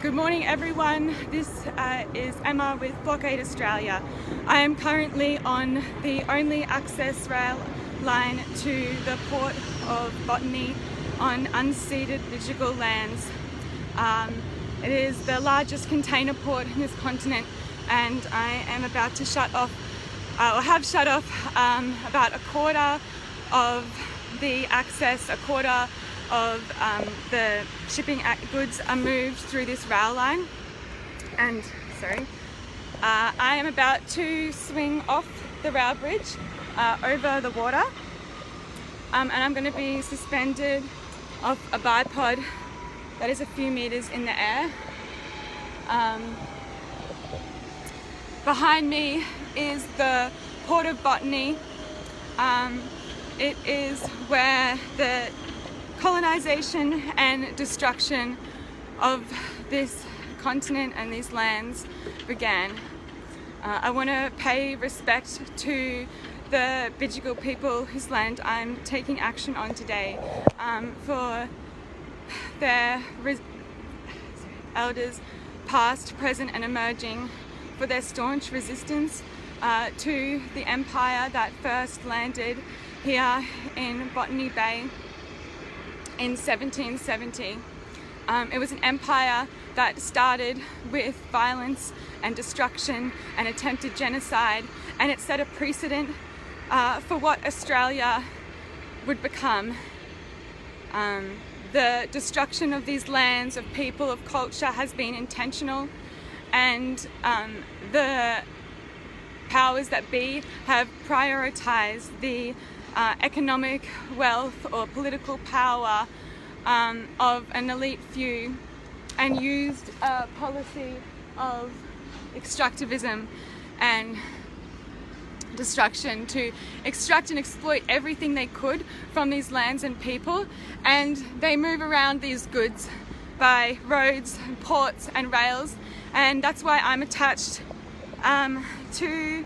Good morning everyone, this is Emma with Blockade Australia. I am currently on the only access rail line to the Port of Botany on unceded Bidjigal lands. It is the largest container port in this continent, and I am about to shut off, or have shut off about a quarter of the access, a quarter of the shipping goods are moved through this rail line. And I am about to swing off the rail bridge over the water, and I'm going to be suspended off a bipod that is a few meters in the air. Behind me is the Port of Botany. It is where the colonisation and destruction of this continent and these lands began. I want to pay respect to the Bidjigal people whose land I'm taking action on today, for their elders past, present and emerging, for their staunch resistance to the empire that first landed here in Botany Bay in 1770. It was an empire that started with violence and destruction and attempted genocide, and it set a precedent for what Australia would become. The destruction of these lands, of people, of culture has been intentional, and the powers that be have prioritised the economic wealth or political power of an elite few, and used a policy of extractivism and destruction to extract and exploit everything they could from these lands and people. And they move around these goods by roads, ports and rails, and that's why I'm attached to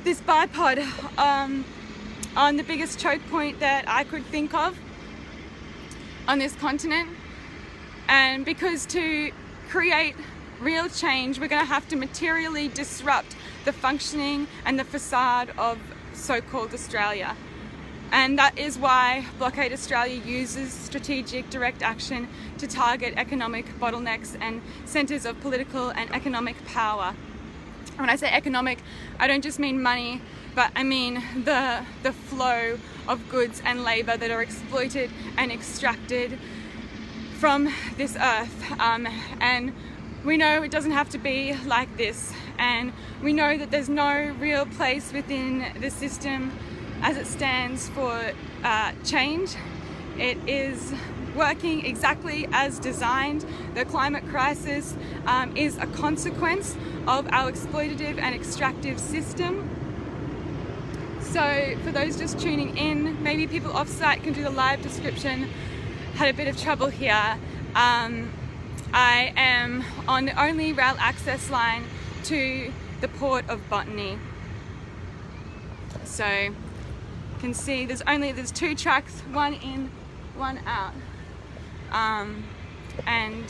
this bipod on the biggest choke point that I could think of on this continent. And because to create real change, we're going to have to materially disrupt the functioning and the facade of so-called Australia. And that is why Blockade Australia uses strategic direct action to target economic bottlenecks and centres of political and economic power. When I say economic, I don't just mean money, but I mean the flow of goods and labour that are exploited and extracted from this earth. And we know it doesn't have to be like this, and we know that there's no real place within the system as it stands for change. It is working exactly as designed. The climate crisis is a consequence of our exploitative and extractive system. So for those just tuning in, maybe people off-site can do the live description. Had a bit of trouble here. I am on the only rail access line to the Port of Botany. So you can see there's two tracks, one in, one out. And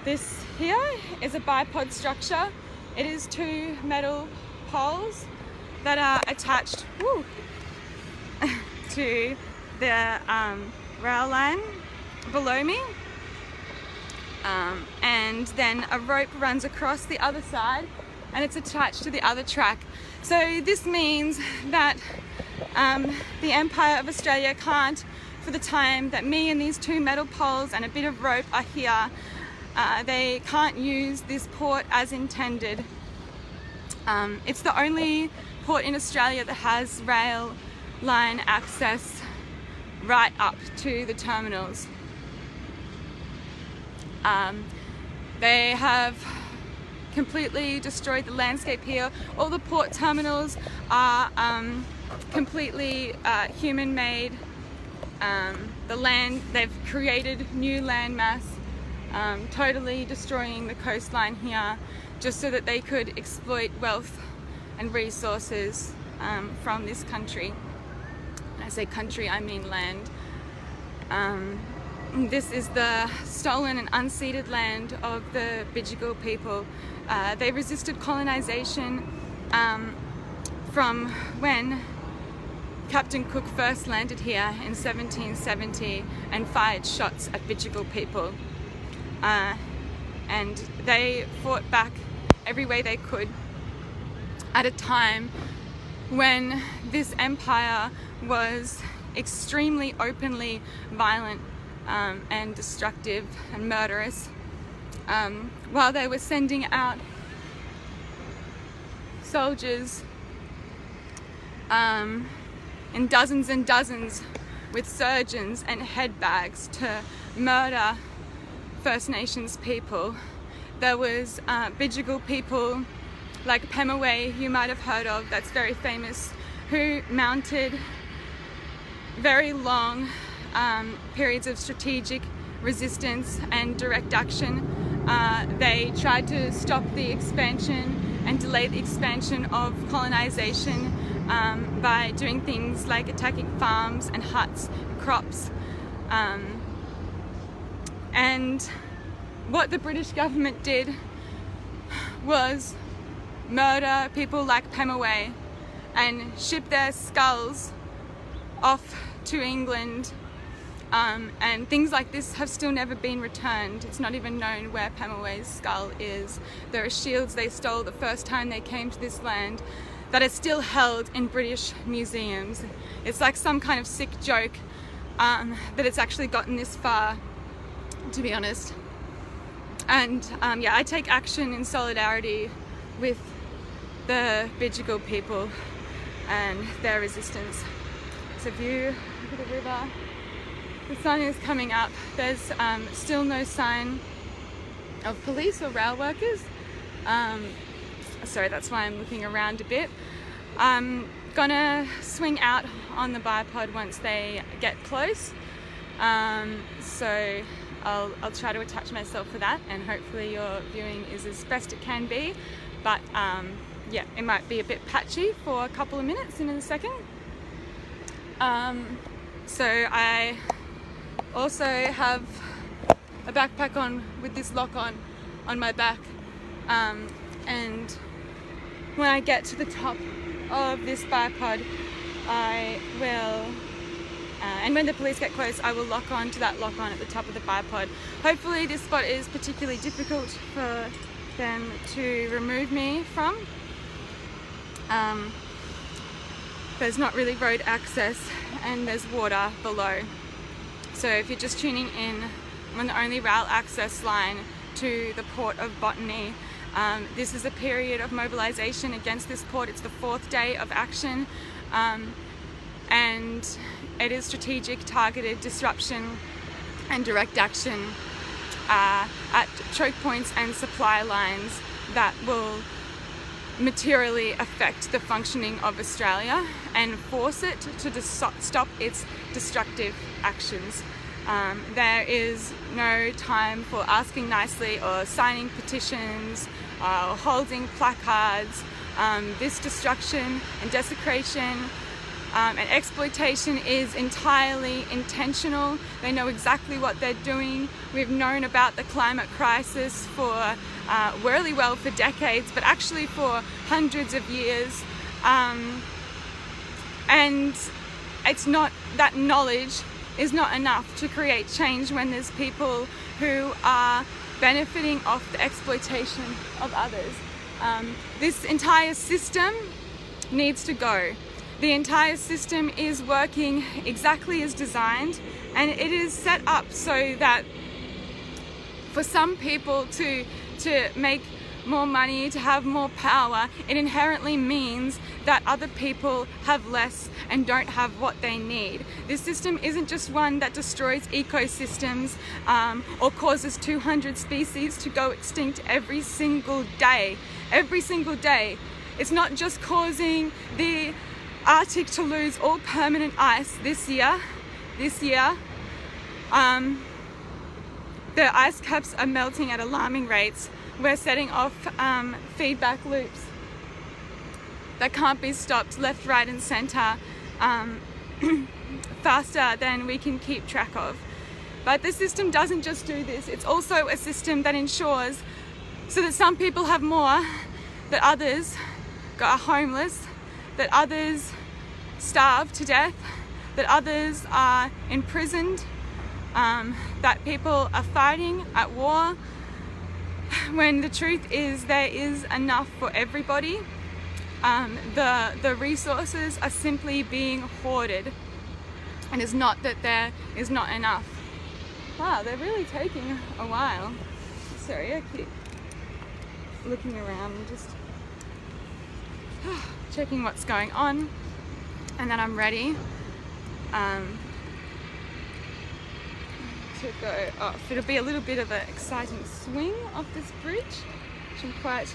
this here is a bipod structure. It is two metal poles that are attached to the rail line below me, and then a rope runs across the other side and it's attached to the other track. So this means that the Empire of Australia can't, for the time that me and these two metal poles and a bit of rope are here, they can't use this port as intended. It's the only port in Australia that has rail line access right up to the terminals. They have completely destroyed the landscape here. All the port terminals are completely human-made. The land, they've created new land mass, totally destroying the coastline here just so that they could exploit wealth and resources from this country. When I say country, I mean land. This is the stolen and unceded land of the Bidjigal people. They resisted colonisation from when Captain Cook first landed here in 1770 and fired shots at Bidjigal people. And they fought back every way they could at a time when this empire was extremely openly violent and destructive and murderous, while they were sending out soldiers in dozens and dozens with surgeons and head bags to murder First Nations people. There was Bidjigal people like Pemaway, you might have heard of, that's very famous, who mounted very long periods of strategic resistance and direct action. They tried to stop the expansion and delay the expansion of colonisation by doing things like attacking farms and huts, crops. And what the British government did was murder people like Pemaway and ship their skulls off to England, and things like this have still never been returned. It's not even known where Pemaway's skull is. There are shields they stole the first time they came to this land that are still held in British museums. It's like some kind of sick joke that it's actually gotten this far, to be honest. And yeah, I take action in solidarity with the Bidjigal people and their resistance. It's a view of the river. The sun is coming up. There's still no sign of police or rail workers. Sorry, that's why I'm looking around a bit. I'm gonna swing out on the bipod once they get close. So I'll try to attach myself for that, and hopefully your viewing is as best it can be. But yeah, it might be a bit patchy for a couple of minutes in a second. So I also have a backpack on with this lock on my back, and when I get to the top of this bipod, I will, and when the police get close, I will lock on to that lock on at the top of the bipod. Hopefully this spot is particularly difficult for them to remove me from. There's not really road access and there's water below. So if you're just tuning in, I'm on the only rail access line to the Port of Botany. This is a period of mobilisation against this port. It's the 4th day of action, and it is strategic, targeted disruption and direct action at choke points and supply lines that will materially affect the functioning of Australia and force it to stop its destructive actions. There is no time for asking nicely or signing petitions or holding placards. This destruction and desecration and exploitation is entirely intentional. They know exactly what they're doing. We've known about the climate crisis for really well for decades, but actually for hundreds of years. And it's not, that knowledge is not enough to create change when there's people who are benefiting off the exploitation of others. This entire system needs to go. The entire system is working exactly as designed, and it is set up so that for some people to make more money, to have more power, it inherently means that other people have less and don't have what they need. This system isn't just one that destroys ecosystems or causes 200 species to go extinct every single day. Every single day. It's not just causing the Arctic to lose all permanent ice this year. The ice caps are melting at alarming rates. We're setting off feedback loops that can't be stopped left, right and centre faster than we can keep track of. But the system doesn't just do this, it's also a system that ensures so that some people have more, that others are homeless, that others starve to death, that others are imprisoned, that people are fighting at war, when the truth is there is enough for everybody. The resources are simply being hoarded, and it's not that there is not enough. Wow, they're really taking a while. Sorry, I keep looking around and just checking what's going on, and then I'm ready to go off. It'll be a little bit of an exciting swing off this bridge, which I'm quite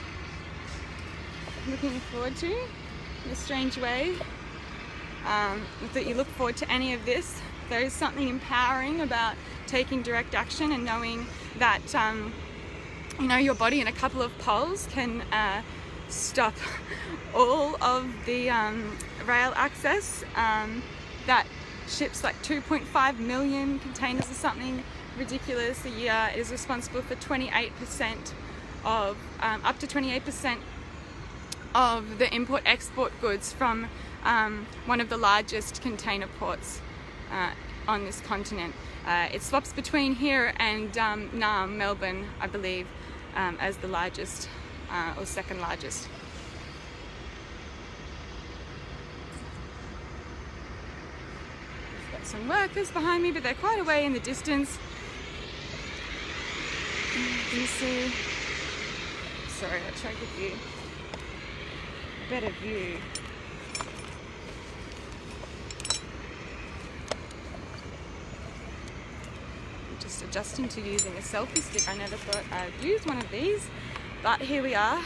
looking forward to in a strange way. Not that you look forward to any of this. There is something empowering about taking direct action and knowing that you know, your body in a couple of poles can stop all of the rail access. That ships like 2.5 million containers or something ridiculous a year. It is responsible for 28% of up to 28% of the import-export goods from one of the largest container ports on this continent. It swaps between here and Melbourne, I believe, as the largest or second largest. Got some workers behind me, but they're quite a way in the distance. Can you see? Sorry, I'll try to give you a better view. I'm just adjusting to using a selfie stick. I never thought I'd use one of these, but here we are.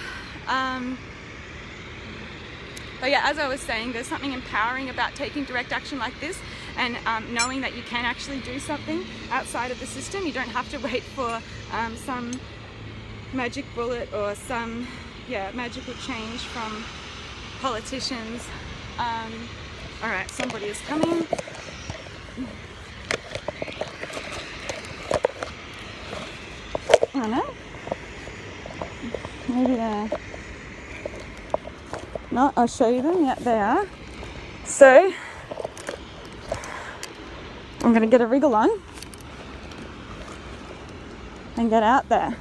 But yeah, as I was saying, there's something empowering about taking direct action like this, and knowing that you can actually do something outside of the system. You don't have to wait for some magic bullet or some magical change from politicians. All right, somebody is coming. I don't know. Maybe they're not. I'll show you them. Yeah, they are. So I'm going to get a wriggle on and get out there.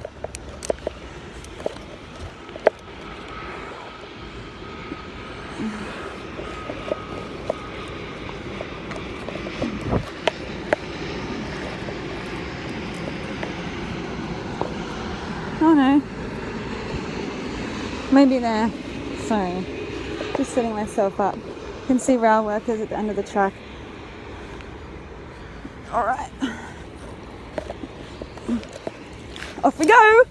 Oh no. Maybe there. Sorry. Just setting myself up. You can see rail workers at the end of the track. Alright. Off we go!